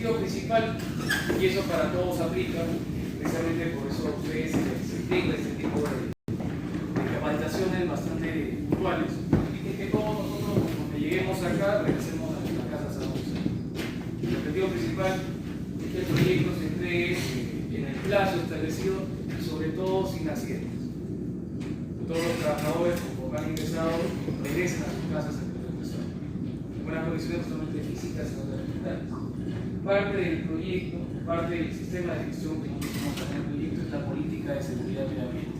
objetivo principal, y eso para todos aplica, precisamente por eso ustedes se tenga este tipo de capacitaciones bastante puntuales, y que todos nosotros, cuando lleguemos acá, regresemos a nuestra casa sanos. El objetivo principal es que el proyecto se entregue en el plazo establecido y sobre todo sin accidentes. Todos los trabajadores, conforme han ingresado, regresen a sus casas en buenas condiciones no solamente físicas, sino también mentales. Parte del proyecto, parte del sistema de gestión que nosotros tenemos en el proyecto es la política de seguridad medio ambiente.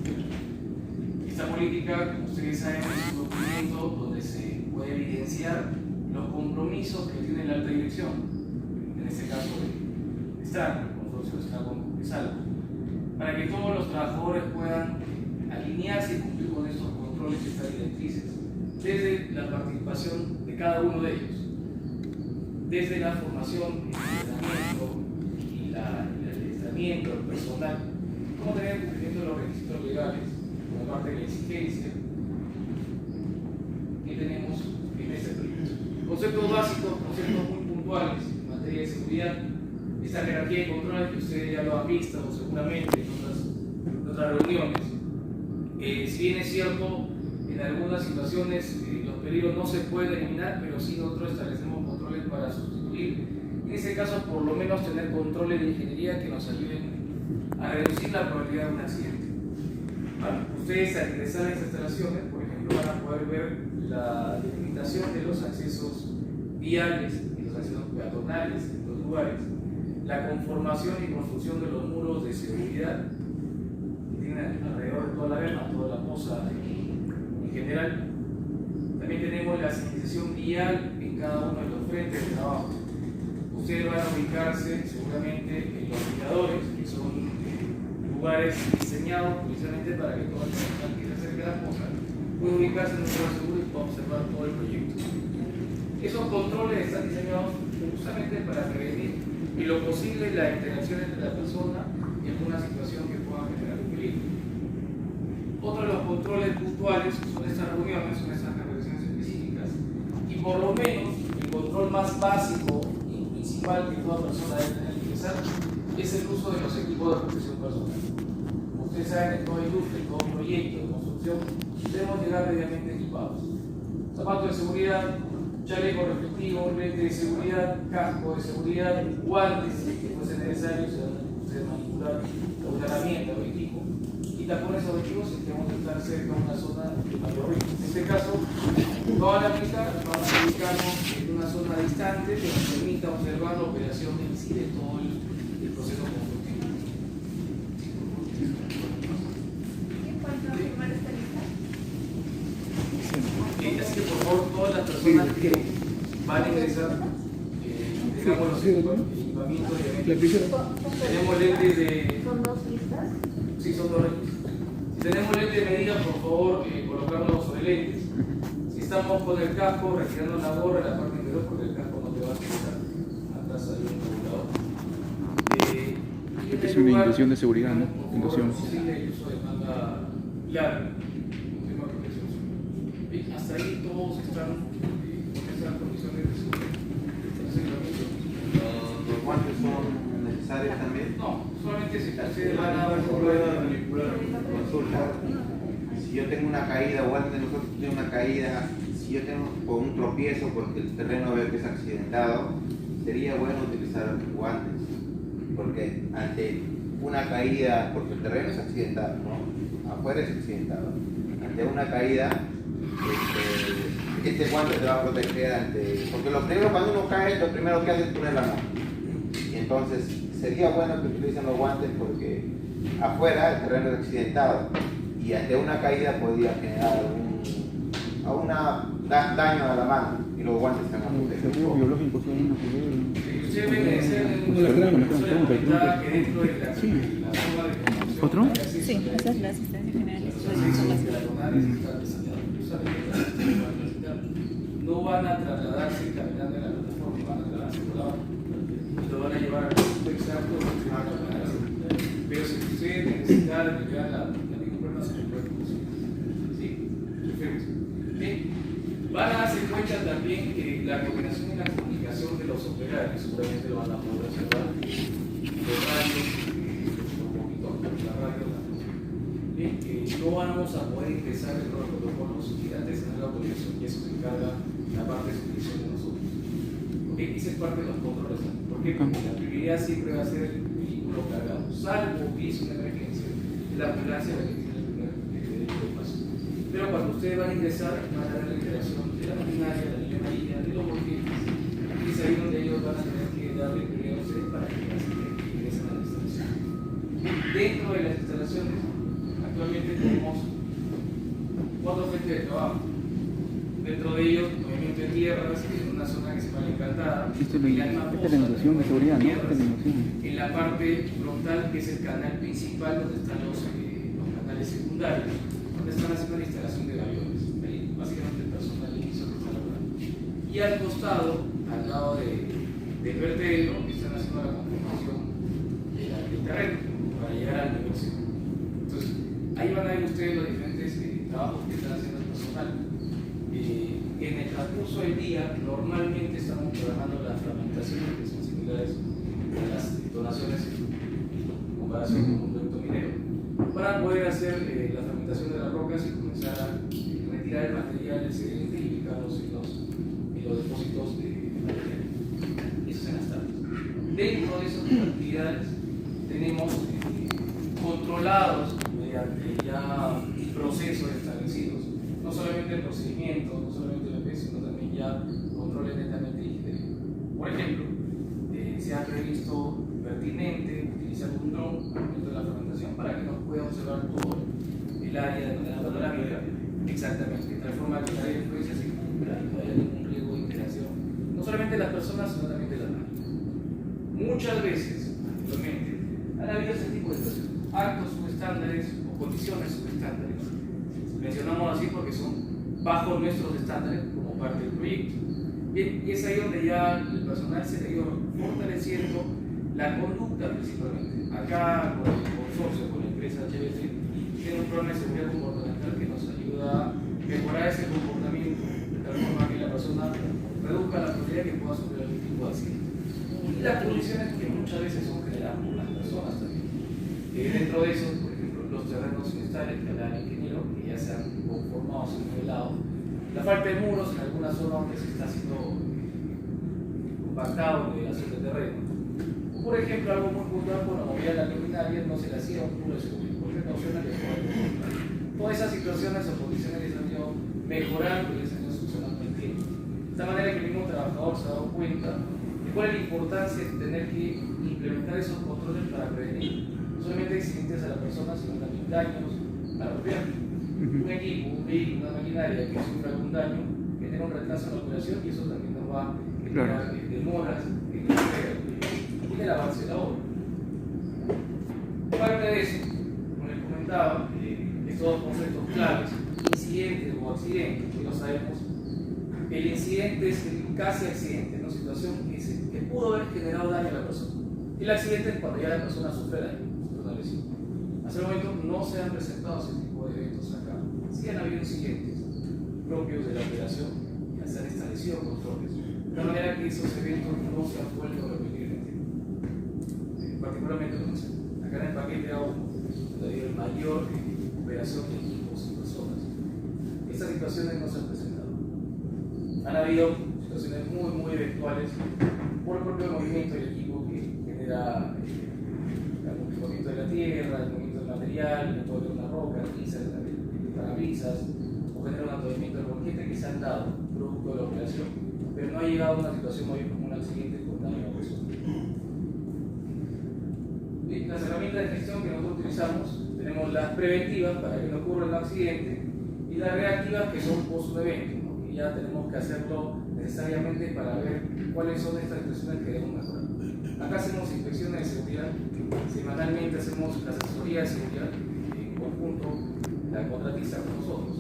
Esta política, como ustedes saben, es un documento donde se puede evidenciar los compromisos que tiene la alta dirección, en este caso de Estado, el consorcio de Estado con Salvo, para que todos los trabajadores puedan alinearse y cumplir con estos controles y estas directrices, desde la participación de cada uno de ellos, desde la formación, el entrenamiento y el adiestramiento del personal, cómo tener cumplimiento de los requisitos legales, como parte de la exigencia que tenemos en este proyecto. Conceptos básicos, conceptos muy puntuales en materia de seguridad, esta jerarquía de control que ustedes ya lo han visto seguramente en otras reuniones. Si bien es cierto, en algunas situaciones los peligros no se pueden eliminar, pero sí nosotros establecemos controles para sustituir. En ese caso, por lo menos tener controles de ingeniería que nos ayuden a reducir la probabilidad de un accidente. Bueno, ustedes al ingresar a estas instalaciones, por ejemplo, van a poder ver la delimitación de los accesos viales y los accesos peatonales en los lugares, la conformación y construcción de los muros de seguridad que tienen alrededor de toda la gama, toda la posa en general. También tenemos la señalización vial en cada uno de los frentes de trabajo. Ustedes van a ubicarse seguramente en los miradores, que son lugares diseñados precisamente para que toda la persona que se acerque a la posa pueda ubicarse en un lugar seguro y pueda observar todo el proyecto. Esos controles están diseñados justamente para prevenir en lo posible la interacción entre la persona y alguna situación que pueda generar un peligro. Otro de los controles puntuales son estas reuniones, son estas capacitaciones específicas, y por lo menos el control más básico y principal que toda persona debe tener que empezar es el uso de los equipos de protección personal. Como ustedes saben, en toda industria, en todo proyecto de construcción, debemos llegar debidamente equipados. Zapatos de seguridad, chaleco reflectivo, lente de seguridad, casco de seguridad, guantes, que fuesen necesarios, ustedes manipular alguna herramienta o equipo, y tapones auditivos si queremos estar cerca de una zona de mayor riesgo. En este caso, no van a aplicar, vamos a ubicarnos en una zona distante que nos permita observar la operación en sí de todo el proceso constructivo. Así que por favor, todas las personas que van a ingresar, tengamos los equipamientos de tenemos lentes de... ¿Son dos listas? Sí, son dos lentes. Si tenemos lentes de medida, por favor, colocarnos sobre lentes. Si estamos con el casco, retirando la gorra en la parte inferior, porque el casco no te va a afectar. Atrás hay un regulador. Es una inducción de seguridad, ¿no? Inducción. Sí, el uso de manga larga. Hasta ahí todos están con esas condiciones de seguridad. ¿Los guantes son necesarios también? No, solamente si ustedes van a Consulta. Si yo tengo una caída, o alguien de nosotros tiene una caída, si yo tengo con un tropiezo porque el terreno veo que es accidentado, sería bueno utilizar guantes, porque ante una caída, porque el terreno es accidentado, ¿no? Afuera es accidentado. Ante una caída, este guante te va a proteger ante... Porque lo primero, cuando uno cae, lo primero que hace es poner la mano. Y entonces, sería bueno que utilicen los guantes porque afuera el terreno es accidentado y ante una caída podría generar daño a la mano y los guantes están a proteger. Usted debe ser ¿Otro? Sí, esa es la asistencia general. No van a trasladarse caminando en la plataforma, van a trasladarse por la y lo van a llevar al punto exacto donde van a caminar. Pero si ustedes necesitan que vean la ningún problema, se le puede conseguir. ¿Sí? Perfecto. Bien. Van a darse cuenta también que la coordinación y la comunicación de los operadores similar, que seguramente lo van a poder observar. Los radios, un poquito la radio, bien, no vamos a poder ingresar dentro de los protocolos y antes de la autorización, y eso se encarga la parte de supervisión de nosotros. ¿Okay? Esa es parte de los controles. ¿Por qué? Porque la prioridad siempre va a ser el vehículo cargado, salvo que es una emergencia, es la ambulancia la que tiene el primer derecho de paso. Pero cuando ustedes van a ingresar, van a dar la integración de la maquinaria, la línea amarilla, de los volquetes, y es ahí donde ellos van a tener que darle prioridad a ustedes para que ingresen a la instalación. Dentro de las instalaciones, actualmente tenemos 4 frentes de trabajo. Dentro de ellos, movimiento de tierras, en una zona que se llama Encantada. Esta es la institución de seguridad, ¿no? Esta es la institución. En la parte frontal, que es el canal principal, donde están los canales secundarios, donde están haciendo la instalación de aviones. Ahí, básicamente, el personal de inicio que está laborando. Y al costado, al lado del vertedero, están haciendo la conformación del terreno para llegar al negocio. Entonces, ahí van a ver ustedes los diferentes trabajos que están haciendo el personal. En el transcurso del día, normalmente estamos trabajando las fragmentaciones que son similares a las detonaciones en comparación con un proyecto minero, para poder hacer la fragmentación de las rocas y comenzar a retirar el material excedente y ubicarlos en los depósitos de material. Eso es en las tardes. Dentro de esas actividades tenemos controlados mediante ya procesos establecidos, no solamente el procedimiento, no solamente el EP, sino también ya controles netamente ingeniería. Por ejemplo, se ha previsto pertinente utilizar un dron al momento de la fragmentación para que nos pueda observar todo el área de manera panorámica, exactamente, de tal forma que el área de influencia se cumpla y no haya ningún riesgo de interacción, no solamente de las personas, sino también de las máquinas. Muchas veces, actualmente, han habido ese tipo de situaciones, actos subestándares o condiciones subestándares. Mencionamos así porque son bajo nuestros estándares como parte del proyecto. Bien, y es ahí donde ya el personal se le ha ido fortaleciendo la conducta principalmente. Acá con el consorcio, con la empresa HBT, tiene un programa de seguridad comportamental que nos ayuda a mejorar ese comportamiento de tal forma que la persona reduzca la probabilidad que pueda sufrir algún tipo de accidente. Y las condiciones que muchas veces son generadas por las personas también. Dentro de eso, por ejemplo, los terrenos inestables que hablaba el ingeniero, que ya se han conformado, se han nivelado, la falta de muros en algunas zonas donde se está haciendo compactado de la zona de terreno. O por ejemplo, algo muy puntual con la movilidad de la luminaria, no se le hacía un muro de seguridad, porque no suena de todas esas situaciones o condiciones que se han ido mejorando y se han ido solucionando en el tiempo. De esta manera que el mismo trabajador se ha dado cuenta de cuál es la importancia de tener que implementar esos controles para prevenir no solamente accidentes a la persona, sino también daños a la propiedad. Un equipo, un vehículo, una maquinaria que sufra algún daño, que tenga un retraso en la operación, y eso también nos va a generar demoras en la entrega y del avance de la obra. Parte de eso, como les comentaba, estos dos conceptos claves, incidentes o accidentes, que no sabemos, el incidente es el casi accidente, una situación que pudo haber generado daño a la persona. El accidente es cuando ya la persona sufre daño, una lesión. Hasta el momento no se han presentado ese tipo de eventos acá. Sí han habido incidentes propios de la operación y se han establecido controles, de manera que esos eventos no se han vuelto a repetir en el tiempo. Particularmente, no sé, acá en el paquete A1, donde hay el mayor operación de equipos y personas, estas situaciones no se han presentado. Han habido situaciones muy eventuales por el propio movimiento del equipo que genera el movimiento de la tierra, el movimiento del material, el movimiento de una roca, parabrisas, o genera un aturdimiento del volquete que se han dado producto de la operación, pero no ha llegado a una situación muy como un accidente con daño a persona. Las herramientas de gestión que nosotros utilizamos, tenemos las preventivas para que no ocurra un accidente y las reactivas que son post un evento, ¿no? Que ya tenemos que hacerlo necesariamente para ver cuáles son estas situaciones que debemos mejorar. Acá hacemos inspecciones de seguridad, semanalmente hacemos la asesoría de seguridad en conjunto, la contratista con nosotros.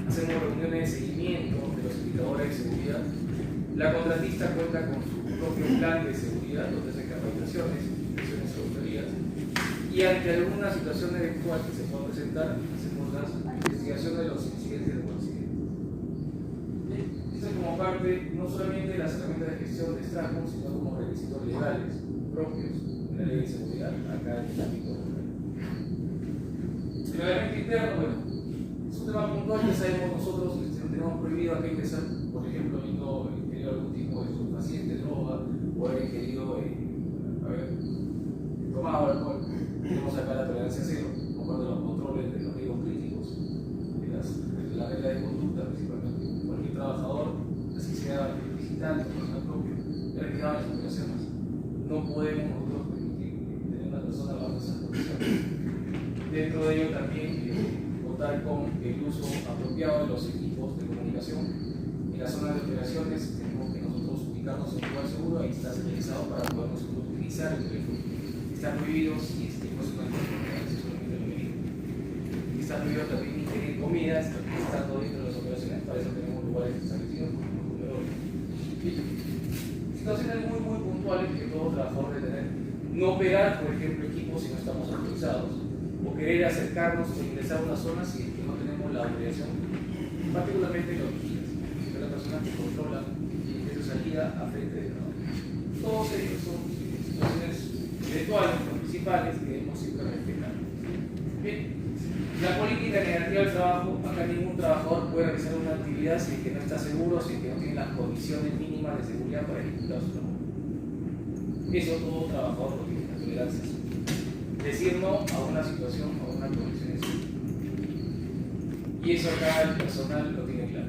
Hacemos reuniones de seguimiento de los indicadores de seguridad. La contratista cuenta con su propio plan de seguridad, donde hace capacitaciones, inspecciones y auditorías. Y ante alguna situación eventual que se pueda presentar, hacemos las investigaciones de los incidentes o accidentes. Esto es como parte no solamente las herramientas de gestión de estragos, sino como requisitos legales propios de la ley de seguridad acá en el ámbito local. El reglamento interno, bueno, es un tema puntual que sabemos nosotros, tenemos prohibido acá ingresar, por ejemplo, habiendo ingerido algún tipo de estupefaciente, droga, o haber ingerido, haber tomado alcohol. Tenemos acá la tolerancia cero, como parte de los controles de los riesgos críticos, de la regla de conducta principalmente. Cualquier trabajador, así sea digital, personal propio, le retirado las obligaciones. No podemos nosotros permitir tener una persona bajo esas condiciones. Dentro de ello también contar con el uso apropiado de los equipos de comunicación. En la zona de operaciones tenemos que nosotros ubicarnos en un lugar seguro y está señalizado para poder nosotros utilizar el teléfono. Están prohibidos, y no es una información, solamente lo medimos. Está prohibido también ingerir comidas, estando dentro de las operaciones, para eso tenemos lugares establecidos como los comedores. Situaciones muy puntuales que todo trabajador debe tener. No operar, por ejemplo, equipos si no estamos autorizados, o querer acercarnos o ingresar a una zona si no tenemos la obligación, particularmente los vigilantes, que son las personas que controlan de su salida a frente de trabajo. Todos ellos son situaciones eventuales, principales, que debemos siempre respetar. Bien, la política negativa del trabajo, acá ningún trabajador puede realizar una actividad si es que no está seguro, si es que no tiene las condiciones mínimas de seguridad para ejecutar su trabajo. Eso todo trabajador lo tiene, la tolerancia. Decir no a una situación, a una condición así. Y eso acá el personal lo tiene claro.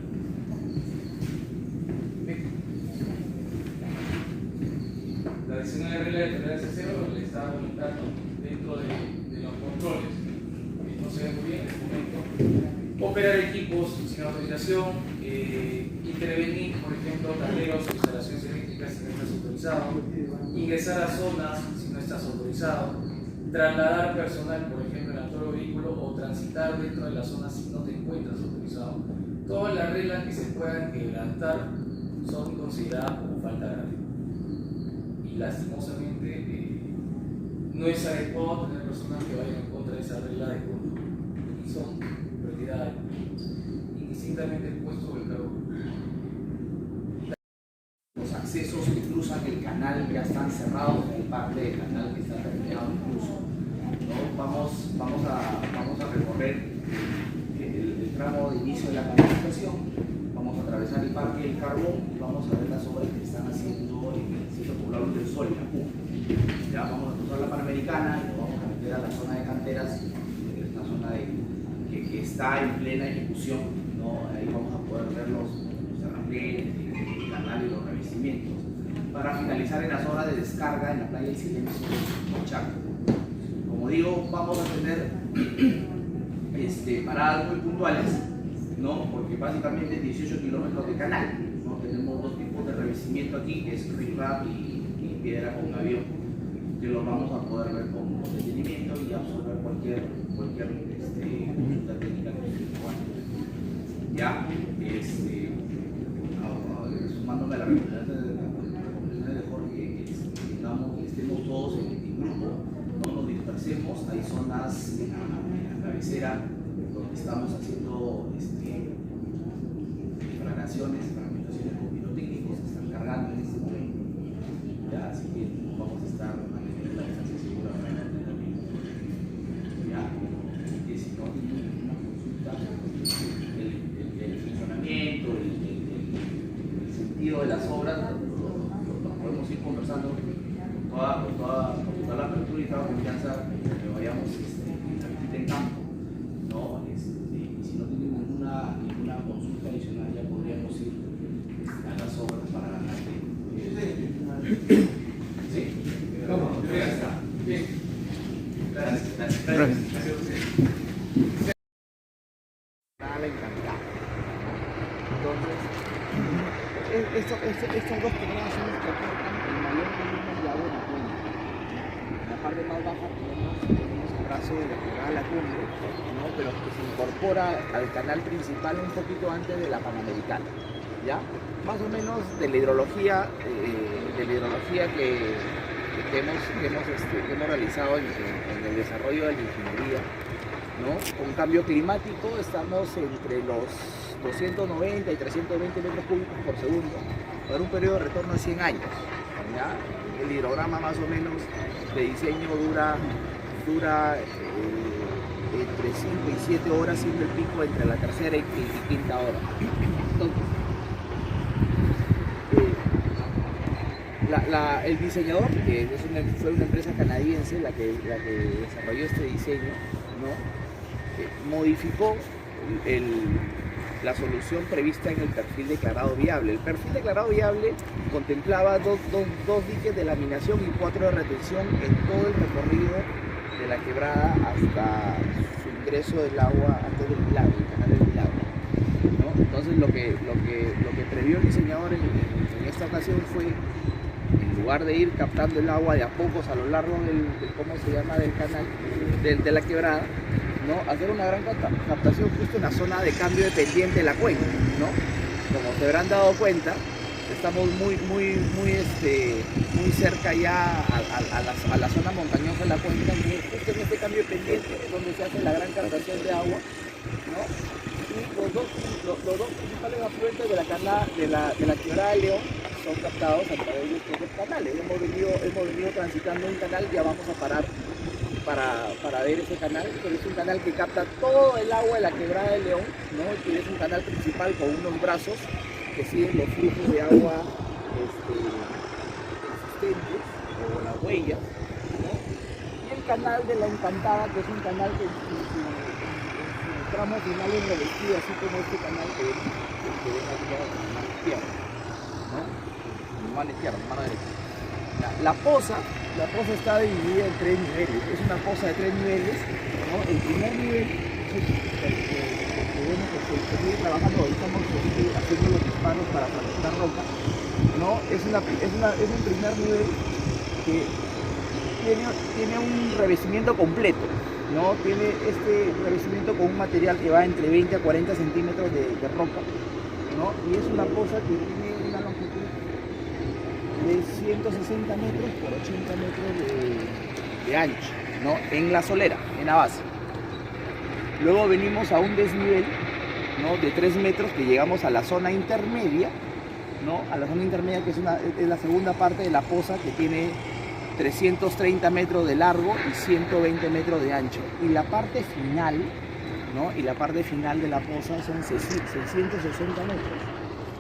Bien. La adicional regla de tolerancia cero le está aumentando dentro de los controles. No se ve muy bien en este momento. Operar equipos sin autorización, intervenir, por ejemplo, tableros o instalaciones eléctricas si no estás autorizado, ingresar a zonas si no estás autorizado, trasladar personal, por ejemplo, en auto o vehículo, o transitar dentro de la zona si no te encuentras autorizado. Todas las reglas que se puedan quebrantar son consideradas como falta grave. Y lastimosamente no es adecuado tener personas que vayan en contra de esa regla de conducta y son retiradas indistintamente el puesto o el cargo. Los accesos que cruzan el canal ya están cerrados, hay parte del canal que está terminado incluso. ¿No? Vamos a recorrer el tramo de inicio de la canalización, vamos a atravesar el Parque del Carbón y vamos a ver las obras que están haciendo en el sitio poblado del Sol, en la Cuba. Ya vamos a cruzar la Panamericana y nos vamos a meter a la zona de canteras, que es una zona que está en plena ejecución, ¿no? Ahí vamos a poder ver los terraplenes, el canal y los revestimientos, para finalizar en la zona de descarga en la playa del Silencio, Chaco. Como digo, vamos a tener paradas muy puntuales, ¿no? Porque básicamente 18 kilómetros de canal, ¿no? Tenemos dos tipos de revestimiento aquí, que es riprap y piedra con avión, que los vamos a poder ver con detenimiento y absorber cualquier consulta técnica que se pueda. Ya, sumándome a la recomendación de Jorge, que estemos todos en grupo, no nos dispersemos. Hay zonas en la cabecera donde estamos haciendo fragmentaciones con pirotécnicos, se están cargando en este momento. Ya, así que vamos a estar manteniendo la distancia segura para el ya, que si no tienen ninguna consulta, el funcionamiento, el sentido de las obras, lo podemos ir conversando con toda la apertura y toda la confianza que vayamos en campo, ¿no? Y si no tienen ninguna consulta adicional, ya podríamos ir a las obras para ganar tiempo. ¿Sí? ¿Cómo? Ya está. Bien. Gracias. Nada encantado. Entonces, estas dos pequeñas son las que aportan el mayor volumen de agua en la cuenca. En la parte más baja tenemos el brazo de la que va a la cumbre, ¿no? Pero que se incorpora al canal principal un poquito antes de la Panamericana, ¿ya? Más o menos de la hidrología, que hemos realizado en el desarrollo de la ingeniería, ¿no? Con cambio climático estamos entre los 290 y 320 metros cúbicos por segundo para un periodo de retorno de 100 años. ¿Ya? El hidrograma más o menos de diseño dura entre 5 y 7 horas, siendo el pico entre la tercera y quinta hora. Entonces, el diseñador, que fue una empresa canadiense la que desarrolló este diseño, ¿no? Modificó la solución prevista en el perfil declarado viable. El perfil declarado viable contemplaba dos diques de laminación y 4 de retención en todo el recorrido de la quebrada hasta su ingreso del agua antes del milagro, el canal del milagro, ¿no? Entonces lo que previó el diseñador en esta ocasión fue, en lugar de ir captando el agua de a pocos a lo largo del canal, de la quebrada, ¿no? Hacer una gran captación justo en la zona de cambio de pendiente de la cuenca, ¿no? Como se habrán dado cuenta, estamos muy cerca ya a la zona montañosa de la cuenca, y justo en este cambio de pendiente es donde se hace la gran captación de agua, ¿no? Y los dos principales afluentes de la quebrada de León son captados a través de estos dos canales. Hemos venido transitando un canal, ya vamos a parar para ver ese canal, pero es un canal que capta todo el agua de la quebrada de León, ¿no? Que es un canal principal con unos brazos que siguen los flujos de agua existentes o las huellas, ¿no? Y el canal de la Encantada, que es un canal que en su tramo final es revestido, así como este canal que ven aquí a la mano izquierda, ¿no? Mano izquierda, mano derecha. La poza está dividida en 3 niveles. Es una poza de 3 niveles, ¿no? El primer nivel, que sigue trabajando, hoy estamos haciendo los disparos para fracturar roca, ¿no? Es un primer nivel que tiene un revestimiento completo, ¿no? Tiene este revestimiento con un material que va entre 20 a 40 centímetros de roca, ¿no? Y es una poza que tiene una longitud de 160 metros por 80 metros de ancho, ¿no? En la solera, en la base. Luego venimos a un desnivel, ¿no? De 3 metros, que llegamos a la zona intermedia, ¿no? A la zona intermedia, que es la segunda parte de la poza, que tiene 330 metros de largo y 120 metros de ancho. Y la parte final, ¿no? Y la parte final de la poza son 660 metros.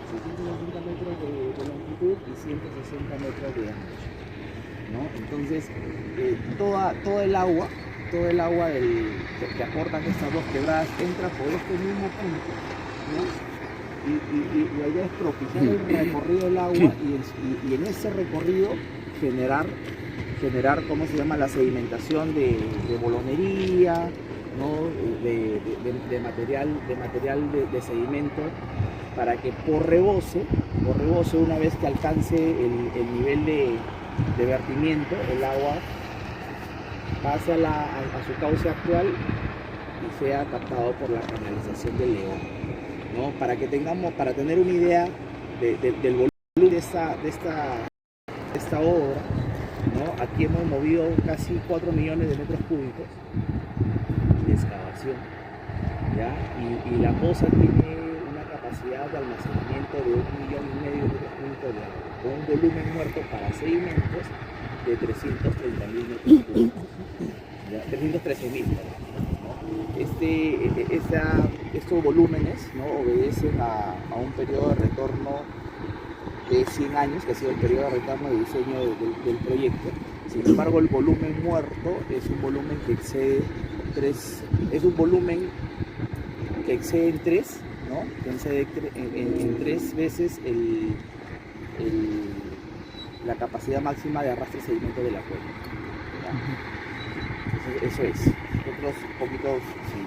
660 metros de longitud y 160 metros de ancho, ¿no? Entonces, todo el agua que aportan estas dos quebradas entra por este mismo punto, ¿no? Y la idea es propiciar el recorrido del agua y en ese recorrido generar, ¿cómo se llama?, la sedimentación de bolonería, ¿no? de material de sedimento, para que por reboce, una vez que alcance el nivel de vertimiento, el agua pase a su cauce actual y sea captado por la canalización del León, ¿no? Para tener una idea del volumen de esta obra, ¿no? Aquí hemos movido casi 4 millones de metros cúbicos de excavación, ¿ya? Y la poza tiene una capacidad de almacenamiento de 1,5 millones de metros cúbicos de agua, con un volumen muerto para sedimentos de 330.000 metros cúbicos, ¿ya? 313.000, ¿no? Estos volúmenes, ¿no? Obedecen a un periodo de retorno de 100 años, que ha sido el periodo de retorno de diseño del proyecto. Sin embargo, el volumen muerto es un volumen que excede en 3, ¿no? Que excede en 3 veces la capacidad máxima de arrastre de sedimento de la cuenca. Eso es. Nosotros un poquito, sí.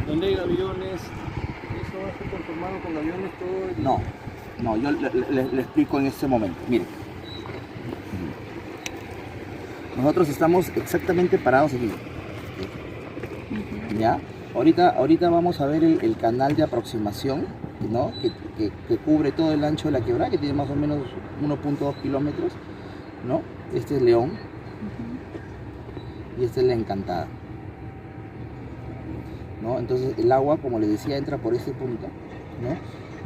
Donde hay aviones, ¿eso va a estar conformado con aviones todo? No, yo le explico en este momento. Miren, nosotros estamos exactamente parados aquí, ¿ya? Ahorita vamos a ver el canal de aproximación, ¿no? que cubre todo el ancho de la quebrada, que tiene más o menos 1.2 kilómetros, ¿no? Este es León y esta es la Encantada. ¿no? Entonces el agua, como les decía, entra por este punto, ¿no?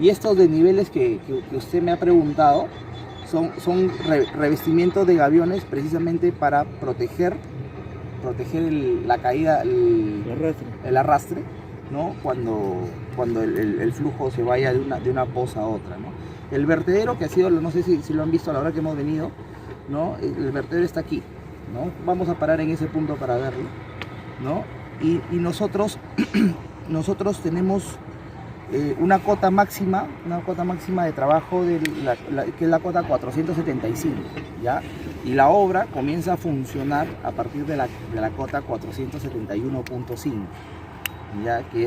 Y estos desniveles que usted me ha preguntado son revestimientos de gaviones precisamente para proteger la caída, el arrastre, ¿no? Cuando el flujo se vaya de una poza a otra, ¿no? El vertedero, que ha sido, no sé si lo han visto a la hora que hemos venido, ¿no? El vertedero está aquí, ¿no? Vamos a parar en ese punto para verlo, ¿no? Y nosotros tenemos una cota máxima de trabajo que es la cota 475, ¿ya? Y la obra comienza a funcionar a partir de la cota 471.5, ¿ya? Que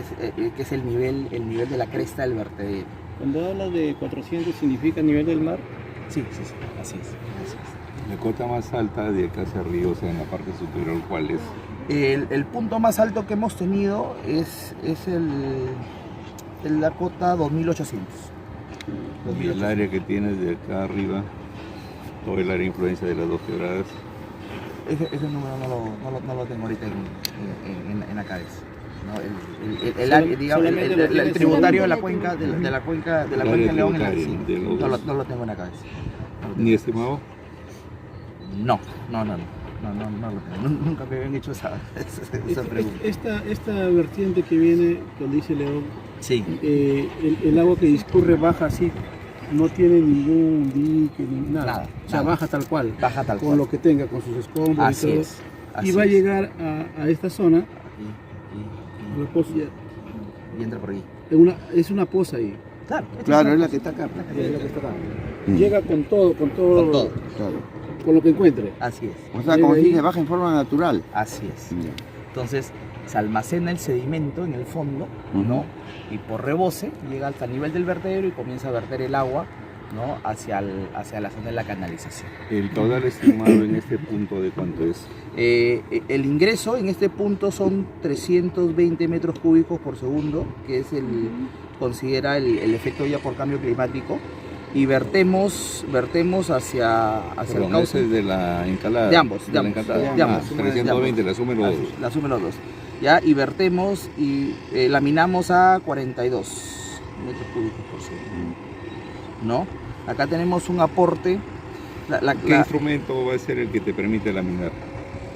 es el nivel de la cresta del vertedero. Cuando hablas de 400, ¿significa nivel del mar? Sí, así es. La cota más alta de acá hacia arriba, o sea, en la parte superior, ¿cuál es? El punto más alto que hemos tenido es la cota 2800. Y el área que tienes de acá arriba, todo el área de influencia de las 2 quebradas. Ese número no lo tengo ahorita en la cabeza. ¿No? El área, digamos, el tributario de la cuenca de León, no lo tengo en la cabeza. ¿Ni estimado? No lo tengo. Nunca me habían hecho esa pregunta. Esta vertiente que viene, donde dice León, Sí. El agua que discurre baja así, no tiene ningún dique ni nada. O sea, nada. baja tal cual. Baja tal con cual. lo que tenga, con sus escombros Así y todo. es. Y va a llegar a esta zona, a la poza, Y entra por ahí. es una poza ahí. Claro, Es la que está acá. Es lo que está acá. Llega con todo, con todo. con lo que encuentre. Así es. O sea, como dice, baja en forma natural. Así es. Entonces se almacena el sedimento en el fondo, ¿no? Y por rebose llega hasta el nivel del vertedero y comienza a verter el agua, ¿no? hacia la zona de la canalización. ¿El caudal estimado en este punto de cuánto es? El ingreso en este punto son 320 metros cúbicos por segundo, que es considera el efecto ya por cambio climático, y vertemos hacia el cauce de la encalada. de ambos. 320, la suma los dos. La suma los dos. Ya, y vertemos y laminamos a 42 metros cúbicos por segundo, ¿no? Acá tenemos un aporte. ¿Qué instrumento va a ser el que te permite laminar?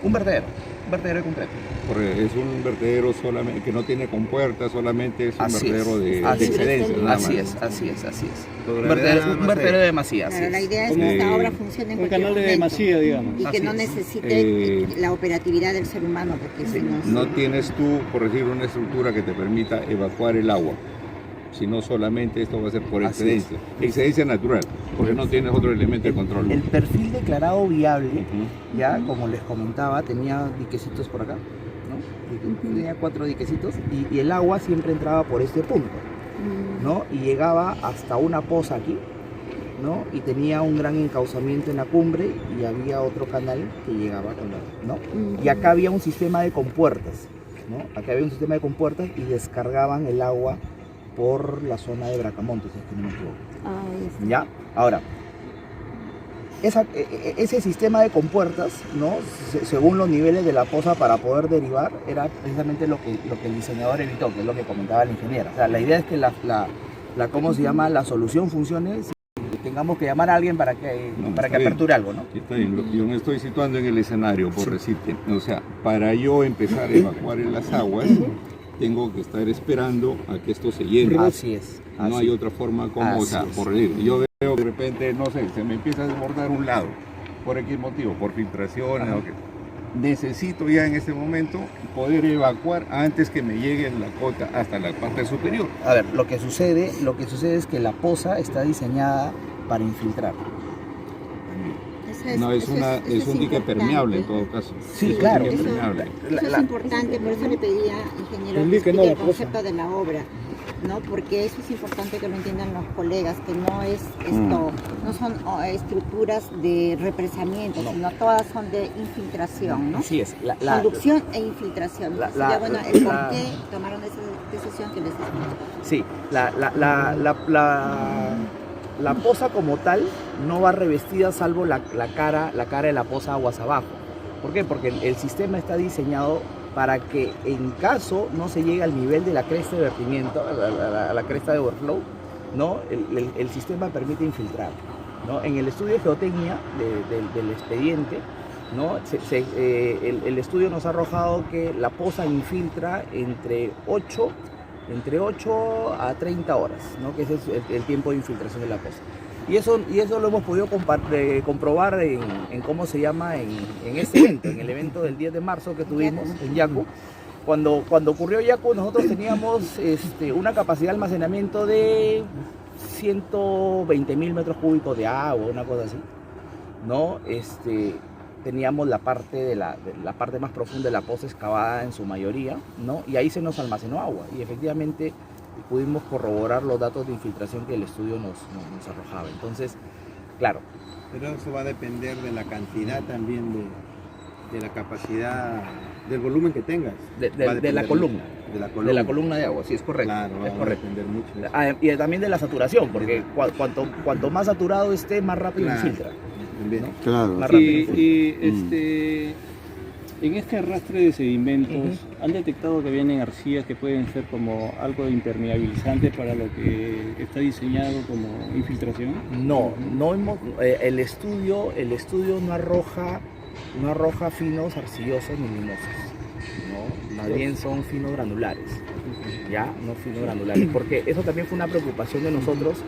Un vertedero completo. Porque es un vertedero solamente que no tiene compuerta, solamente es un Así vertedero es, de así es, excedencia. nada Así más. es. Un vertedero de masía, así Claro, la es. idea es que esta obra funcione en Un cualquier canal de momento masía, digamos. y que Así no es. necesite la operatividad del ser humano, porque si no... No tienes tú, por decir, una estructura que te permita evacuar el agua, sino solamente esto va a ser por Así excedencia. Excedencia natural, porque no tienes otro elemento de control. El perfil declarado viable, ya como les comentaba, tenía diquecitos por acá, ¿no? Tenía 4 diquecitos y el agua siempre entraba por este punto, ¿no? Y llegaba hasta una poza aquí, ¿no? Y tenía un gran encauzamiento en la cumbre y había otro canal que llegaba con la, ¿no? Y acá había un sistema de compuertas, ¿no? Acá había un sistema de compuertas y descargaban el agua por la zona de Bracamontes, si es que no me equivoco. ¿Ya? Ahora, ese sistema de compuertas, ¿no? Según los niveles de la poza para poder derivar, era precisamente lo que el diseñador evitó, que es lo que comentaba la ingeniera. O sea, la idea es que ¿cómo se llama? La solución funcione sin que tengamos que llamar a alguien para que aperture algo, ¿no? Está bien. Yo me estoy situando en el escenario, por decirte. O sea, para yo empezar a evacuar las aguas, tengo que estar esperando a que esto se llene. Así es. No hay otra forma como, o sea, por decir, yo veo de repente, no sé, se me empieza a desbordar un lado, por X motivo, por filtraciones, o que necesito ya en este momento poder evacuar antes que me llegue la cota hasta la parte superior. A ver, lo que sucede es que la poza está diseñada para infiltrar. No, es un dique permeable en todo caso. Sí, es claro. Un dique permeable. Eso es importante, por eso le pedía, ingeniero, El que dique no, explique la el concepto de la obra, ¿no? Porque eso es importante que lo entiendan los colegas, que no es esto, no son estructuras de represamiento, sino todas son de infiltración, ¿no? Así es. Conducción e infiltración. Sería bueno el por qué tomaron esa decisión que les explico. Sí, la poza como tal no va revestida salvo la cara de la poza aguas abajo. ¿Por qué? Porque el sistema está diseñado para que en caso no se llegue al nivel de la cresta de vertimiento, a la cresta de overflow, ¿no? El sistema permite infiltrar, ¿no? En el estudio de geotecnia del expediente, ¿no? El estudio nos ha arrojado que la poza infiltra entre 8 a 30 horas, ¿no? Que ese es el tiempo de infiltración de la poza. Y eso lo hemos podido comprobar en cómo se llama en este evento, en el evento del 10 de marzo que tuvimos en Yacu. Cuando ocurrió Yacu, nosotros teníamos una capacidad de almacenamiento de 120.000 metros cúbicos de agua, una cosa así, ¿no? Teníamos la parte más profunda de la poza excavada en su mayoría, ¿no? Y ahí se nos almacenó agua y efectivamente pudimos corroborar los datos de infiltración que el estudio nos arrojaba. Entonces, claro. Pero eso va a depender de la cantidad también de la capacidad, del volumen que tengas. De la columna. De la columna de agua, sí, es correcto. Claro, es va correcto. a depender mucho. Y también de la saturación, porque cuanto más saturado esté, más rápido infiltra. Bien. ¿no? Claro. Más rápido En este arrastre de sedimentos, ¿han detectado que vienen arcillas que pueden ser como algo impermeabilizante para lo que está diseñado como infiltración? No hemos, el estudio no arroja finos arcillosos ni limosos, ¿no? Más bien son finos granulares, ya, no finos granulares, porque eso también fue una preocupación de nosotros,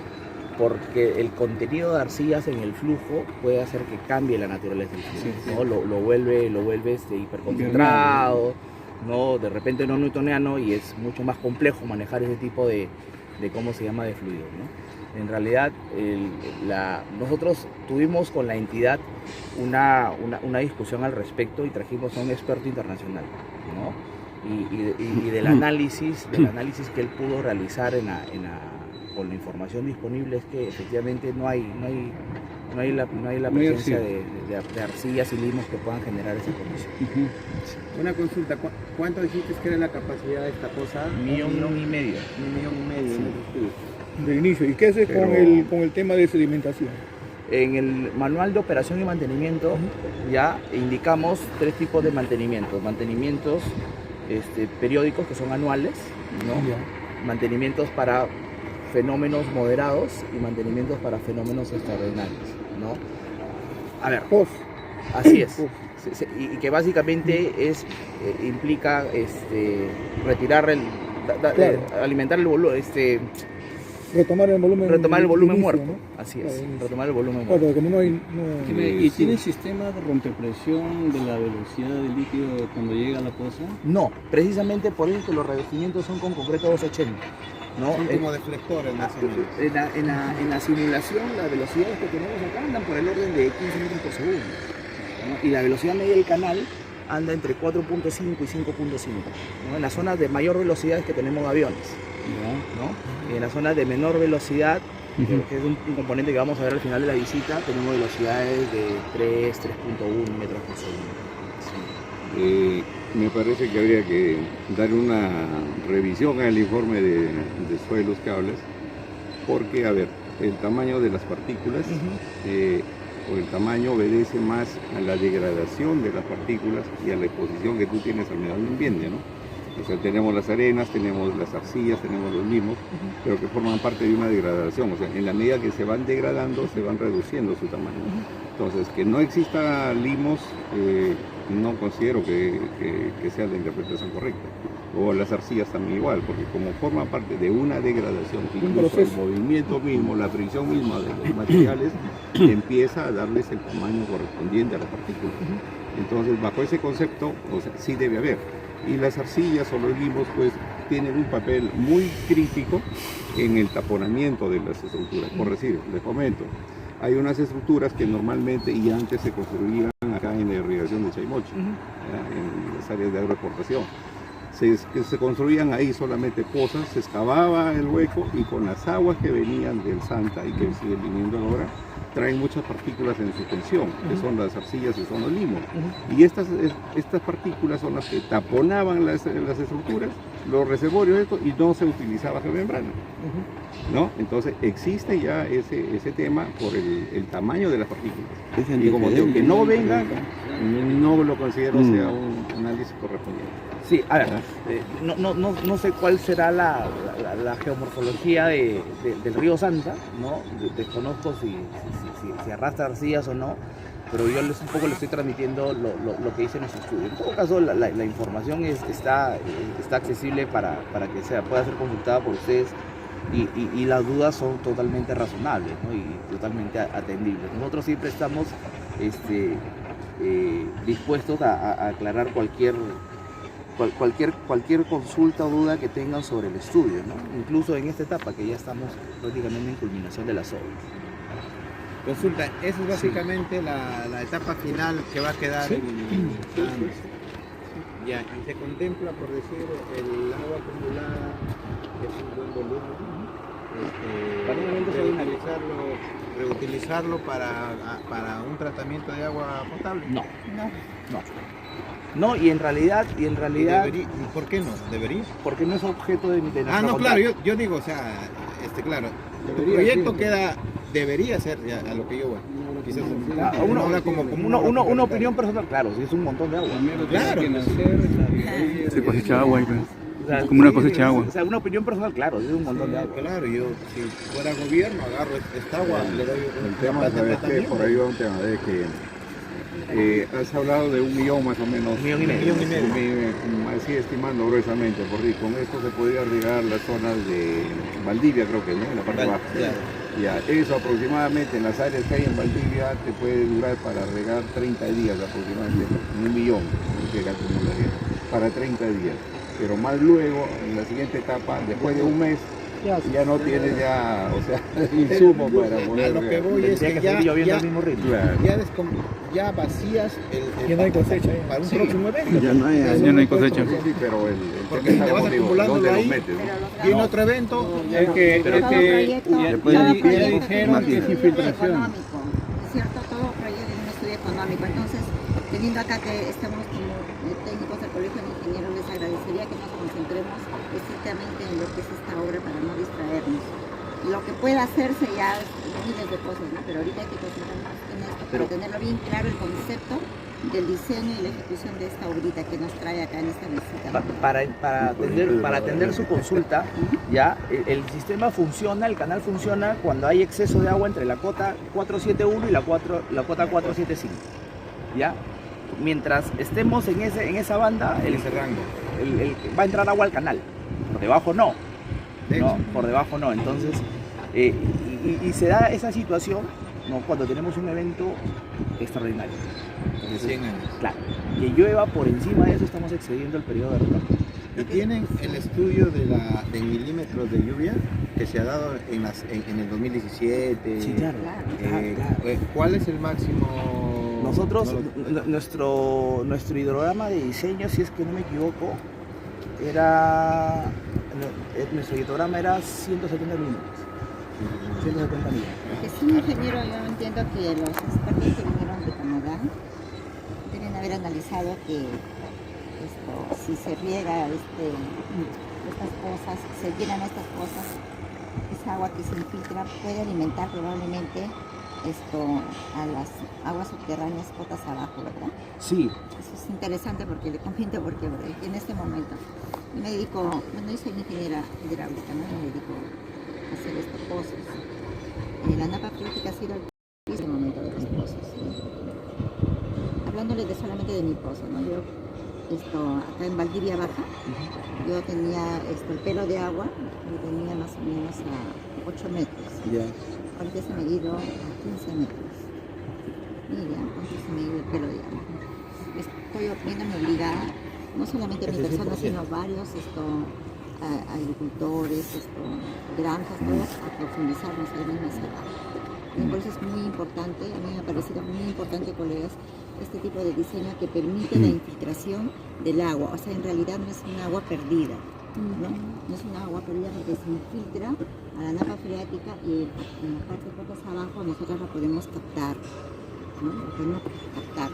porque el contenido de arcillas en el flujo puede hacer que cambie la naturaleza del flujo, ¿no? Lo vuelve hiperconcentrado, ¿no? De repente no newtoniano, y es mucho más complejo manejar ese tipo de ¿cómo se llama?, de fluidos, ¿no? En realidad, nosotros tuvimos con la entidad una discusión al respecto y trajimos a un experto internacional, ¿no? Y del análisis que él pudo realizar con la información disponible, es que efectivamente no hay la presencia de arcillas y limos que puedan generar esa condición. Una consulta, ¿cuánto dijiste que era la capacidad de esta poza? 1,5 millones. 1,5 millones. De inicio. ¿Y qué haces con el tema de sedimentación? En el manual de operación y mantenimiento ya indicamos 3 tipos de mantenimientos. Mantenimientos periódicos, que son anuales, ¿no? Mantenimientos para fenómenos moderados y mantenimientos para fenómenos extraordinarios, ¿no? A ver, así es. Y que básicamente implica retirar alimentar el volumen, retomar el volumen muerto, ¿no? Así es, retomar el volumen muerto. muerto. Como ¿Y tiene sistema de rompepresión de la velocidad del líquido cuando llega a la poza? No, precisamente por eso que los revestimientos son con concreto 280. ¿No? Son como deflectores más o menos. En la simulación, las velocidades que tenemos acá andan por el orden de 15 metros por segundo, ¿no? Y la velocidad media del canal anda entre 4.5 y 5.5, ¿no? En las zonas de mayor velocidad es que tenemos aviones, ¿no? Y en las zonas de menor velocidad, que es un componente que vamos a ver al final de la visita, tenemos velocidades de 3.1 metros por segundo. Sí. Me parece que habría que dar una revisión al informe de suelos que hablas, porque, a ver, el tamaño de las partículas o el tamaño obedece más a la degradación de las partículas y a la exposición que tú tienes al medio ambiente, ¿no? O sea, tenemos las arenas, tenemos las arcillas, tenemos los limos, pero que forman parte de una degradación. O sea, en la medida que se van degradando, se van reduciendo su tamaño. Entonces, que no exista limos, no considero que sea la interpretación correcta. O las arcillas también igual, porque como forma parte de una degradación, incluso el movimiento mismo, la fricción misma de los materiales, empieza a darles el tamaño correspondiente a las partículas. Entonces, bajo ese concepto, o sea, sí debe haber. Y las arcillas o los limos pues tienen un papel muy crítico en el taponamiento de las estructuras. Por decir, les comento, hay unas estructuras que normalmente y antes se construían acá en la irrigación de Chaymochi, en las áreas de agroexportación. Se construían ahí solamente pozas, se excavaba el hueco y con las aguas que venían del Santa y que siguen viniendo ahora, traen muchas partículas en suspensión, que son las arcillas y son los limos. Y estas partículas son las que taponaban las estructuras, los reservorios y no se utilizaba su membrana, ¿no? Entonces existe ya ese tema por el tamaño de las partículas. Y como digo, que no vengan, no lo considero sea un análisis correspondiente. Sí, a ver, no sé cuál será la geomorfología del río Santa, ¿no? Desconozco si arrastra arcillas o no, pero yo un poco le estoy transmitiendo lo que dice nuestro estudio. En todo caso, la información está accesible para que pueda ser consultada por ustedes y las dudas son totalmente razonables, ¿no? Y totalmente atendibles. Nosotros siempre estamos dispuestos a aclarar cualquier consulta o duda que tengan sobre el estudio, ¿no? Incluso en esta etapa que ya estamos prácticamente en culminación de las obras. Consulta, esa es básicamente la etapa final que va a quedar en ya, y se contempla, por decir, el agua acumulada, que es un buen volumen, reutilizarlo para un tratamiento de agua potable. No, y en realidad... ¿Por qué no? ¿Debería? Porque no es objeto de nuestra no, voluntad. claro, yo digo, o sea, claro, tu proyecto debería ser, a lo que yo voy. Quizás una opinión personal, claro, si es un montón de agua. Claro. Se cosecha agua, es como una cosecha de agua. O sea, una opinión personal, claro, es un montón de agua. Claro, yo si fuera gobierno agarro esta agua, le doy el tema, ¿sabes qué? Por ahí va un tema de que has hablado de 1 millón más o menos. 1,5 millones. Así estimando gruesamente, porque con esto se podría regar las zonas de Valdivia, creo que, ¿no? En la parte baja. Ya, eso aproximadamente en las áreas que hay en Valdivia te puede durar para regar 30 días aproximadamente, 1 millón que acumularía, para 30 días. Pero más luego, en la siguiente etapa, después de un mes, ya no tienes insumo para poder... A lo que voy es que ya vacías ya no hay cosecha para un próximo evento. Ya no hay cosecha. Sí, pero porque te vas acumulando ahí, viene otro evento. Es que ya dijeron que es infiltración. Es cierto, todo proyecto es un estudio económico. Entonces, teniendo acá que estamos como técnicos del Colegio de Ingenieros, les agradecería que nos concentremos estrictamente en lo que es esta obra para no distraernos. Lo que pueda hacerse ya es miles de cosas, ¿no? Pero ahorita hay que concentrarnos en esto para tenerlo bien claro el concepto del diseño y la ejecución de esta obrita que nos trae acá en esta visita. Para atender su consulta, ya el sistema funciona, el canal funciona cuando hay exceso de agua entre la cota 471 y la cota 475. ¿Ya? Mientras estemos en esa banda, ese rango, va a entrar agua al canal. Por debajo no. Por debajo no. Entonces, y se da esa situación, ¿no? Cuando tenemos un evento extraordinario. Entonces, 100 años. Claro. Que llueva por encima de eso, estamos excediendo el periodo de rotación. ¿Y tienen el estudio de milímetros de lluvia que se ha dado en el 2017? Sí, claro. ¿Cuál es el máximo? Nosotros, nuestro hidrograma de diseño, si es que no me equivoco, nuestro hidrograma era 170 milímetros. 170 milímetros. Que sí, ingeniero, yo entiendo que los expertos que vinieron de Canadá deben haber analizado que si se riega estas cosas, se llenan estas cosas, esa agua que se infiltra puede alimentar probablemente a las aguas subterráneas cotas abajo, ¿verdad? Sí. Eso es interesante porque le comento porque en este momento yo me dedico, yo soy ingeniera hidráulica, ¿no? Me dedico a hacer estos pozos. La napa freática ha sido el piso en el momento de los pozos, ¿no? Hablándole solamente de mi pozo, ¿no? Yo acá en Valdivia Baja, yo tenía el pelo de agua, lo tenía más o menos a 8 metros. Ahorita se me ha ido a 15 metros. Mira, entonces se me ha ido el pelo de agua. Estoy viéndome obligada, no solamente mi persona, sino varios agricultores, granjas, todos a profundizar nuestra misma abajo. Y por eso es muy importante, a mí me ha parecido muy importante, colegas, este tipo de diseño que permite la infiltración del agua. O sea, en realidad no es un agua perdida, ¿no? No es un agua perdida porque se infiltra a la napa freática y en la parte de cotas abajo nosotros la podemos captar, ¿no? La podemos captar.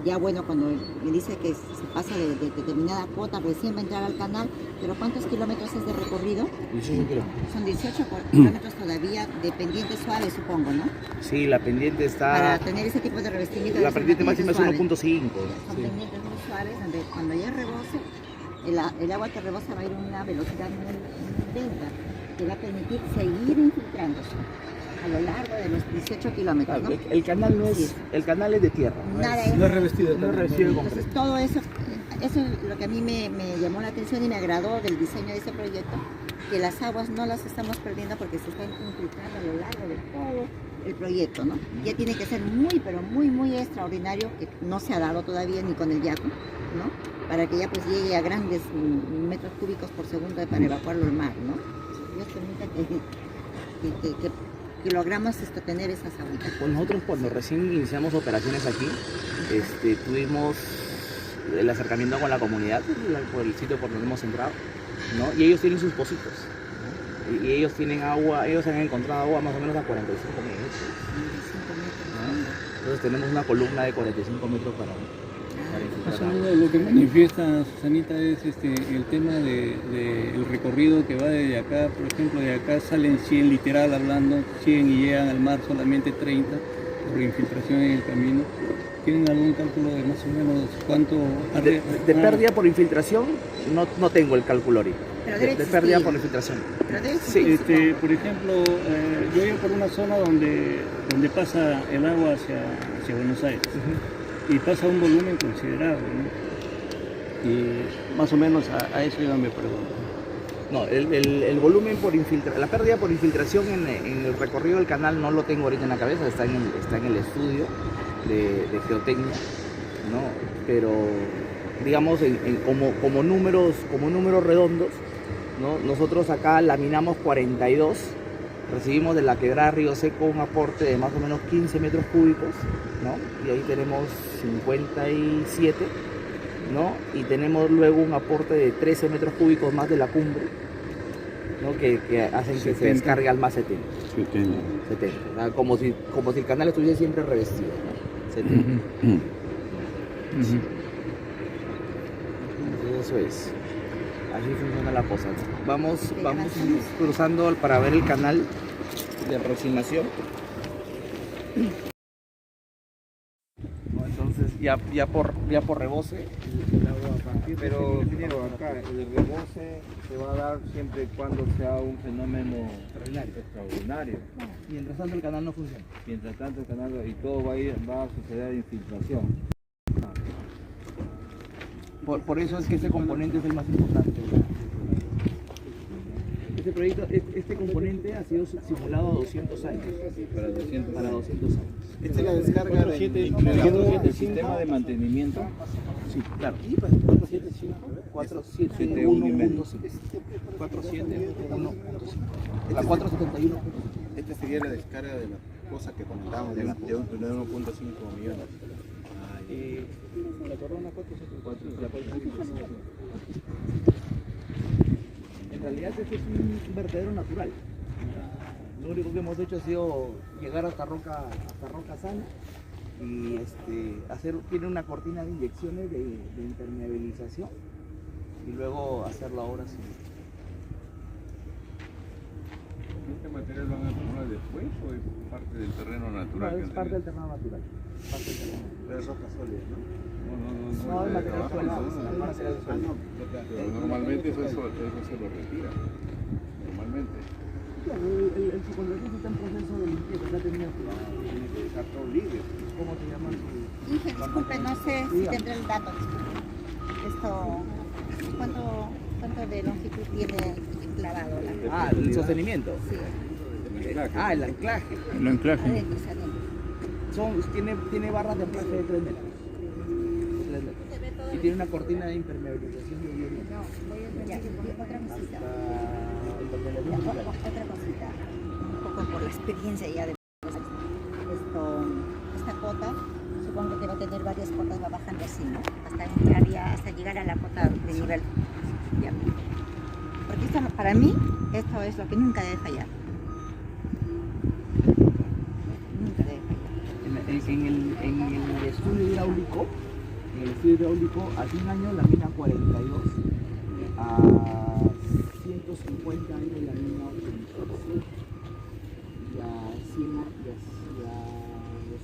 Ya bueno, cuando me dice que se pasa de determinada cuota, recién va a entrar al canal, pero ¿cuántos kilómetros es de recorrido? 18 kilómetros. Son 18 kilómetros todavía de pendiente suave, supongo, ¿no? Sí, la pendiente está... Para tener ese tipo de revestimiento. La pendiente máxima es 1.5. Son pendientes muy suaves, donde cuando ya rebose, el agua que rebosa va a ir a una velocidad muy lenta, que va a permitir seguir infiltrándose a lo largo de los 18 kilómetros, ¿no? El canal no es, el canal es de tierra. Nada es, No es revestido. No es revestido de concreto. entonces todo eso es lo que a mí me llamó la atención y me agradó del diseño de este proyecto, que las aguas no las estamos perdiendo porque se están infiltrando a lo largo de todo el proyecto, ¿no? Ya tiene que ser muy, pero muy, muy extraordinario, que no se ha dado todavía ni con el Yaku, ¿no? Para que ya pues llegue a grandes metros cúbicos por segundo para evacuarlo al mar, ¿no? Dios permita que logramos tener esas aguas. Pues nosotros cuando recién iniciamos operaciones aquí, tuvimos el acercamiento con la comunidad por el sitio por donde hemos entrado, ¿no? Y ellos tienen sus pocitos, ¿no? Y ellos tienen agua, ellos han encontrado agua más o menos a 45 metros, ¿no? Entonces tenemos una columna de 45 metros para Más o menos lo que manifiesta Susanita es el tema del recorrido que va desde acá. Por ejemplo, de acá salen 100, literal hablando, 100 y llegan al mar solamente 30 por infiltración en el camino. ¿Tienen algún cálculo de más o menos cuánto? De pérdida por infiltración no tengo el cálculo ahorita. De pérdida por infiltración. Sí, por ejemplo, yo vivo por una zona donde pasa el agua hacia Buenos Aires. Y pasa un volumen considerable, ¿no? Y más o menos a eso yo me pregunto. No, el volumen por infiltración, la pérdida por infiltración en el recorrido del canal no lo tengo ahorita en la cabeza, está en el estudio de geotecnia, ¿no? Pero digamos como números redondos, ¿no? Nosotros acá laminamos 42, recibimos de la quebrada Río Seco un aporte de más o menos 15 metros cúbicos, ¿no? Y ahí tenemos 57, ¿no? Y tenemos luego un aporte de 13 metros cúbicos más de la cumbre, ¿no? que hacen 70. Que se descargue al más 70. 70. O sea, como si el canal estuviese siempre revestido, ¿no? 70. Sí. Eso es. Así funciona la cosa. Vamos cruzando para ver el canal de aproximación. ¿No? Entonces ya por rebose el agua a partir. Pero primero acá el rebose se va a dar siempre y cuando sea un fenómeno extraordinario. Mientras tanto el canal no funciona. Mientras tanto el canal y todo va a suceder infiltración. Por eso es que este componente es el más importante. Este proyecto, este componente ha sido simulado a 200 años. Para 200 años. Esta es la descarga del sistema de mantenimiento. Sí, claro. 475, 471.5. 471.5. La 471. Esta sería la descarga de la cosa que comentábamos de 1.5 millones. La corona 474. En realidad este es un vertedero natural. Lo único que hemos hecho ha sido llegar hasta Roca Sana y tiene una cortina de inyecciones de impermeabilización y luego hacer la obra así. ¿Este material van a tomar después o es parte del terreno natural? No, es parte del terreno natural. Pero es roca sólida, ¿no? No, el material sólido. Pero normalmente eso se lo retira. Normalmente. Claro, el psicologista está en proceso de limpieza, ya tenía que dejar todo libre. ¿Cómo se llama su...? Inge, disculpe, no sé si tendré el dato. ¿Cuánto de longitud tiene clavado? El sostenimiento. Sí. El anclaje. El anclaje. Tiene barras de anclaje de 3 metros. Y tiene una cortina de impermeabilización de 10 metros. Otra cosita. Otra cosita. Un poco por la experiencia ya de esta cota, supongo que va a tener varias cotas, va bajando así, ¿no? Hasta llegar a la cota de nivel. Ya. Porque para mí, esto es lo que nunca debe fallar. Nunca debe fallar. En el estudio hidráulico, hace un año la mina 42, a 150 años la mina 86, y a 100 y a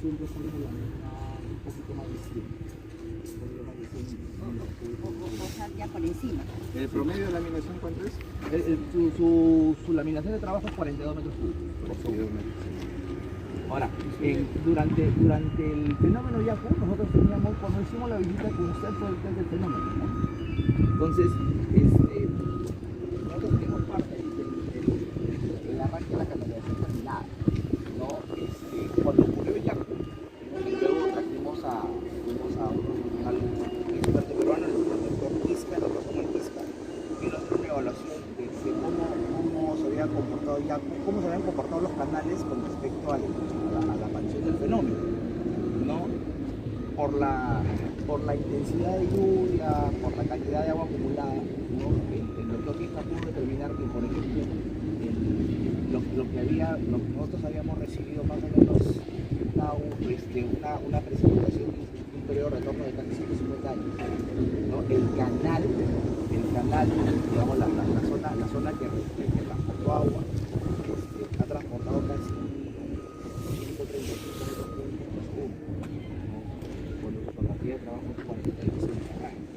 200 años la mina un poquito más de 100. O sea, ya por encima. ¿El promedio de laminación cuánto es? Su laminación de trabajo es 42 metros cúbicos. Ahora, durante el fenómeno Yaku, nosotros teníamos, cuando hicimos la visita con usted, fue el del fenómeno, ¿no? Entonces, nosotros tenemos parte del arranque de la canalización terminada, ¿no? Cuando ocurrió el Yaku, y luego trajimos a un experto peruano, el doctor Quisca, la persona Quisca, que nos dio una evaluación de cómo se había comportado Yaku, cómo se habían comportado los canales con respecto a la aparición del fenómeno, ¿no? Por la intensidad de lluvia, por la cantidad de agua acumulada, ¿no? El doctor Quisca pudo determinar que, por ejemplo, lo que nosotros habíamos recibido más o menos una precipitación de un periodo de retorno de casi 150 años, ¿no? El canal, digamos, la zona que transportó agua, ha transportado casi 135 metros cúbicos, ¿no? Con la cantidad de trabajo es 46 años.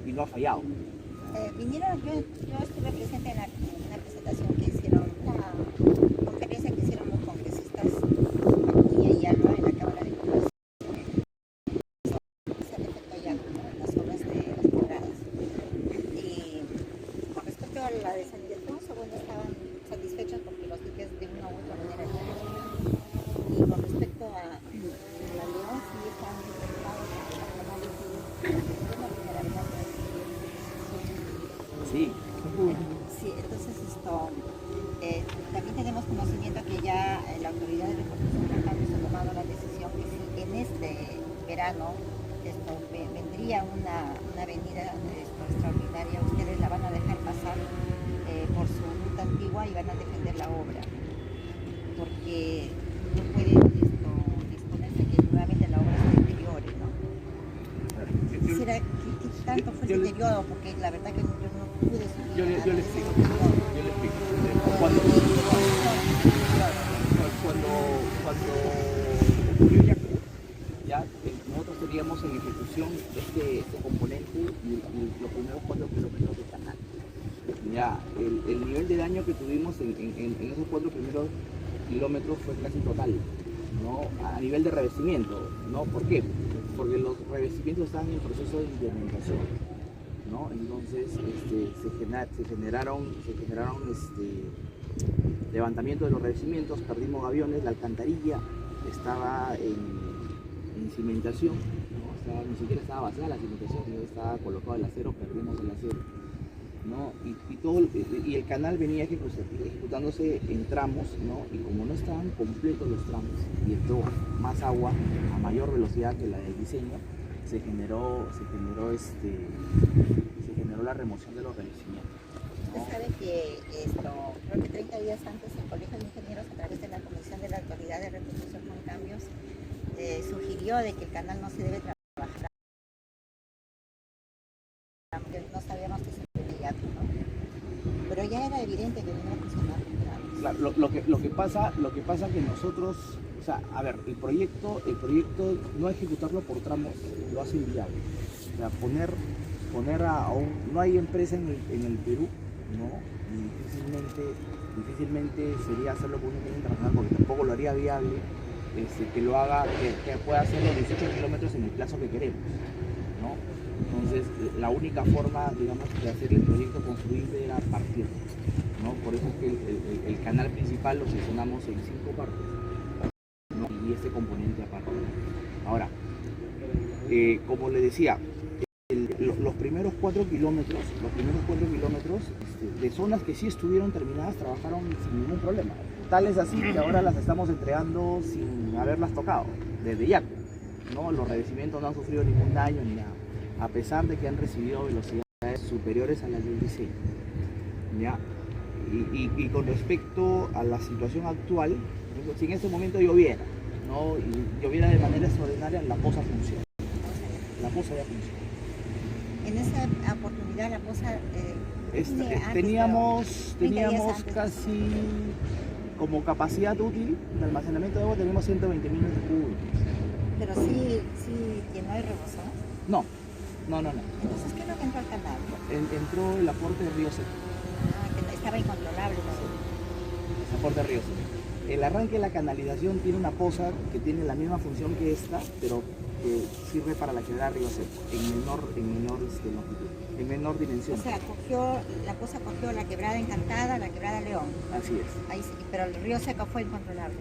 Y no ha fallado. Vinieron, yo estuve presente en una presentación que hicieron, una conferencia que hicieron los congresistas Acuña y Alba en la Cámara de Comercio. Se han efectuado ya las obras de las quebradas. Y con respecto a la de San Ildefonso, bueno, estaban satisfechos porque los diques de una u otra manera ya funcionaban. Y con respecto a la León, sí están preocupados porque la canales es la primera vez. Sí. Sí, entonces también tenemos conocimiento que ya la autoridad de reconstrucción de cambios ha tomado la decisión que si en este verano vendría una avenida extraordinaria, ustedes la van a dejar pasar por su ruta antigua y van a defender la obra, porque no pueden disponerse que nuevamente la obra se deteriore, ¿no? Quisiera, ¿qué tanto fue el deterioro? Porque la verdad que yo no pude subir. Yo le explico. Cuando ocurrió Yaku, ya nosotros teníamos en ejecución este componente y los primeros 4 kilómetros de canal. Ya, el nivel de daño que tuvimos en esos 4 primeros kilómetros fue casi total, ¿no? A nivel de revestimiento, ¿no? ¿Por qué? Porque los revestimientos están en proceso de implementación, ¿no? Entonces se generaron levantamiento de los revestimientos, perdimos aviones, la alcantarilla estaba en cimentación, ¿no? Ni siquiera estaba vaciada la cimentación, sino estaba colocado el acero, perdimos el acero, ¿no? Y el canal venía ejecutándose en tramos, ¿no? Y como no estaban completos los tramos y entró más agua a mayor velocidad que la del diseño, se generó la remoción de los revestimientos. Usted sabe que creo que 30 días antes el Colegio de Ingenieros, a través de la Comisión de la Autoridad de Reconstrucción con Cambios, sugirió de que el canal no se debe trabajar. No sabíamos que se debía, ¿no? Pero ya era evidente que no iba a funcionar. Claro, lo que pasa que nosotros, o sea, a ver, el proyecto no ejecutarlo por tramos lo hace inviable. O sea, poner no hay empresa en el Perú, ¿no? Y difícilmente sería hacerlo con una empresa internacional, porque tampoco lo haría viable que lo haga, que pueda hacer los 18 kilómetros en el plazo que queremos, ¿no? Entonces, la única forma, digamos, de hacer el proyecto construible era partir, ¿no? Por eso es que el canal principal lo seccionamos en 5 partes, ¿no? Y este componente aparte. Ahora, como le decía, los primeros 4 kilómetros de zonas que sí estuvieron terminadas trabajaron sin ningún problema. Tal es así que ahora las estamos entregando sin haberlas tocado, desde Yaku, ¿no? Los revestimientos no han sufrido ningún daño ni nada, a pesar de que han recibido velocidades superiores a las del diseño, ¿ya? Y con respecto a la situación actual, si en este momento lloviera, ¿no? Y lloviera de manera extraordinaria, la poza funciona. La poza ya funciona. En esa oportunidad la poza teníamos antes. casi como capacidad útil de almacenamiento de agua, tenemos 120 millones de cúbicos. Pero sí llenó y rebosó. No. Entonces, ¿qué es lo que entró al canal? Entró el aporte de Río Seco. Que estaba incontrolable. El aporte de Río Seco. El arranque de la canalización tiene una poza que tiene la misma función que esta, pero que sirve para la quebrada Río Seco, en menor dimensión. O sea, la poza cogió la quebrada Encantada, la quebrada León. Así es. Ahí sí, pero el Río Seco fue incontrolable.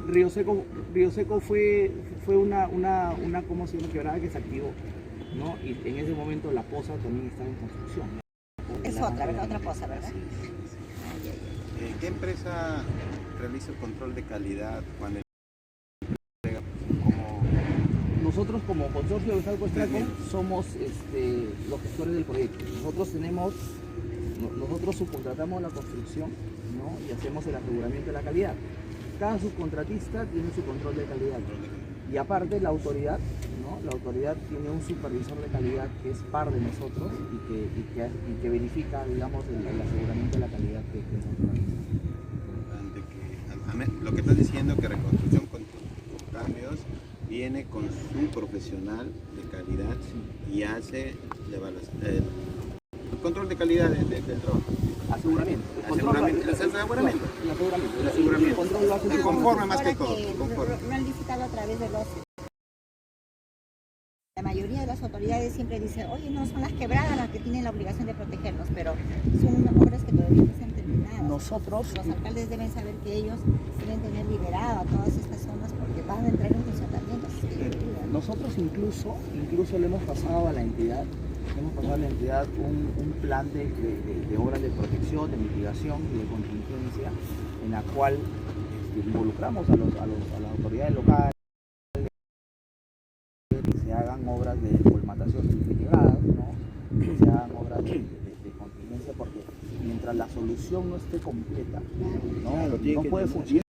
Río Seco fue una ¿cómo se llama? Quebrada que se activó, ¿no? Y en ese momento la poza también estaba en construcción, ¿no? Es otra poza, ¿verdad? ¿Qué empresa realiza el control de calidad cuando nosotros como consorcio de Salco Estracon somos los gestores del proyecto. Nosotros subcontratamos la construcción, ¿no? Y hacemos el aseguramiento de la calidad. Cada subcontratista tiene su control de calidad. Y aparte la autoridad, ¿no? La autoridad tiene un supervisor de calidad que es par de nosotros y que verifica, digamos, el aseguramiento de la calidad que nosotros hacemos. Lo que estás diciendo que reconstrucción con cambios viene con su profesional de calidad y hace el control de calidad del trabajo. Aseguramiento. Conforme más que todo. Lo han licitado a través de los... La mayoría de las autoridades siempre dicen, oye, no son las quebradas las que tienen la obligación de protegernos, pero son obras que todavía no se han terminado. Los alcaldes deben saber que ellos deben tener liberado a todas estas zonas porque van a entrar en funcionamiento. Nosotros incluso le hemos pasado a la entidad, un plan de obras de protección, de mitigación y de contingencia, en la cual involucramos a las autoridades locales, que se hagan obras de colmatación de quebradas, ¿no? Que se hagan obras de contingencia, porque mientras la solución no esté completa, no puede funcionar.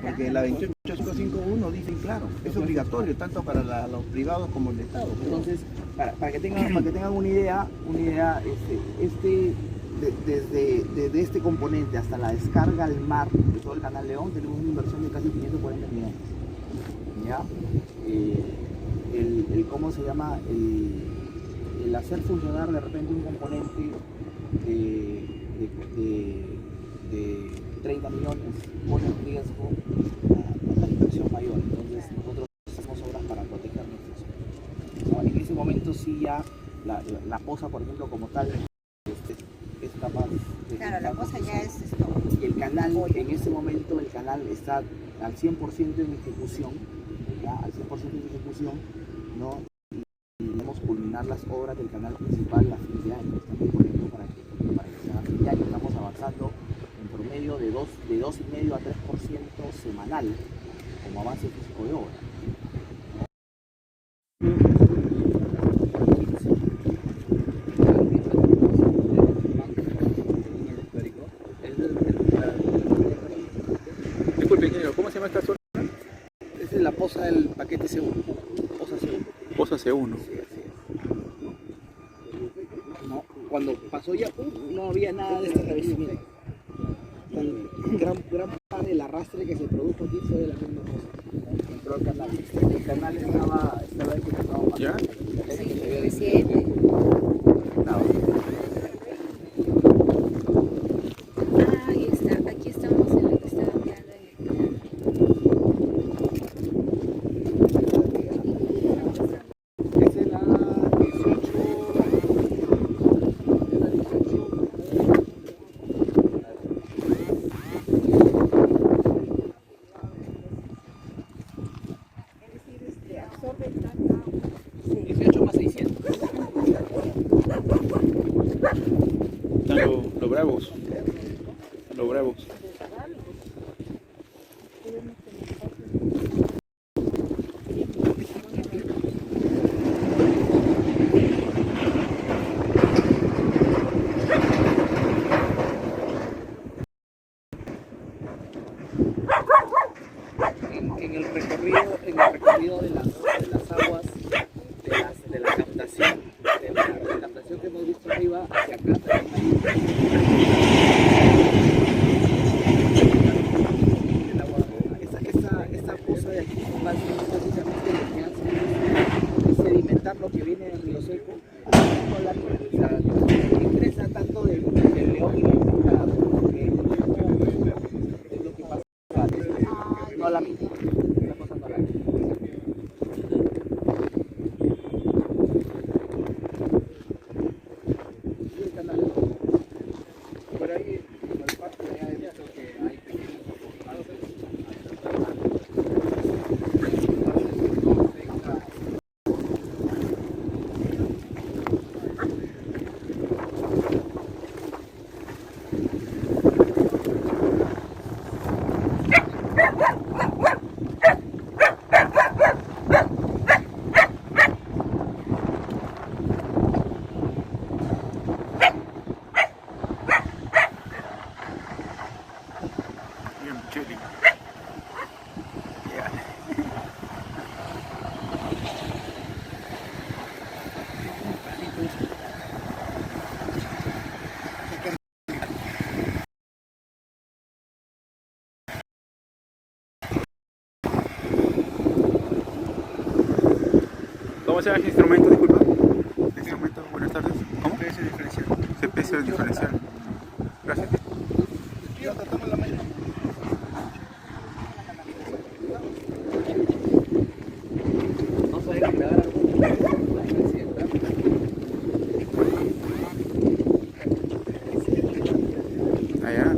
Porque la 28551 dice claro, es obligatorio tanto para los privados como el Estado. Entonces, para que tengan una idea, desde este componente hasta la descarga al mar de todo el Canal León tenemos una inversión de casi 540 millones. ¿Ya? ¿Cómo se llama? El hacer funcionar de repente un componente de 30 millones pone en riesgo la inversión mayor. Entonces nosotros hacemos obras para proteger nuestras zonas. En ese momento sí ya la poza, por ejemplo, como tal, es capaz de... Claro, la poza ya es esto. Y el canal, en ese momento el canal está al 100% en ejecución, ¿ya? Al 100% en ejecución, ¿no? Y debemos culminar las obras del canal principal a fin de año. Estamos poniendo para que sea a fin de año. Estamos avanzando en promedio de 2,5 a 3% semanal como avance físico de obra. Disculpe, ingeniero, ¿cómo se llama esta zona? Esa es la poza del paquete C1. Poza C1. Poza C1. Sí, así es. No, cuando pasó Yapu no había nada de este revestimiento. Gran parte del arrastre que se produjo aquí fue de la misma cosa. Entró al canal. El canal estaba equipado para... ¿Ya? Ahí está, aquí estamos en lo que estaba mirando en el canal. Esa es la 18. Absorbe tanta... 18 más 600. Los bravos. Los bravos. En el recorrido recorrido de las aguas, de la captación, que hemos visto arriba hacia acá también hay esa poza de aquí va a ser precisamente lo que hace es sedimentar lo que viene del río seco con la corriente, o sea, ingresa tanto del León y la Inca, porque es lo que pasa, no la misma, la cosa no la misma. Por ahí, por el parque de allá, he visto que hay pequeños aportados. ¿Cómo se llama ese instrumento, disculpa? ¿Este instrumento? Buenas tardes. ¿Cómo? GPS diferencial. GPS diferencial. Gracias. Vamos a ir a grabar alguna presidenta. Allá.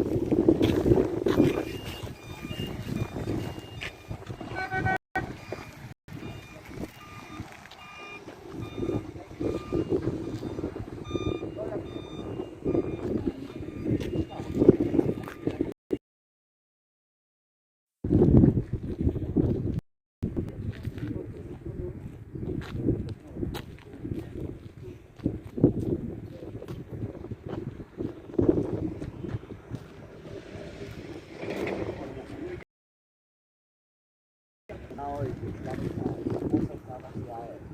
De que la famosa está vaciada.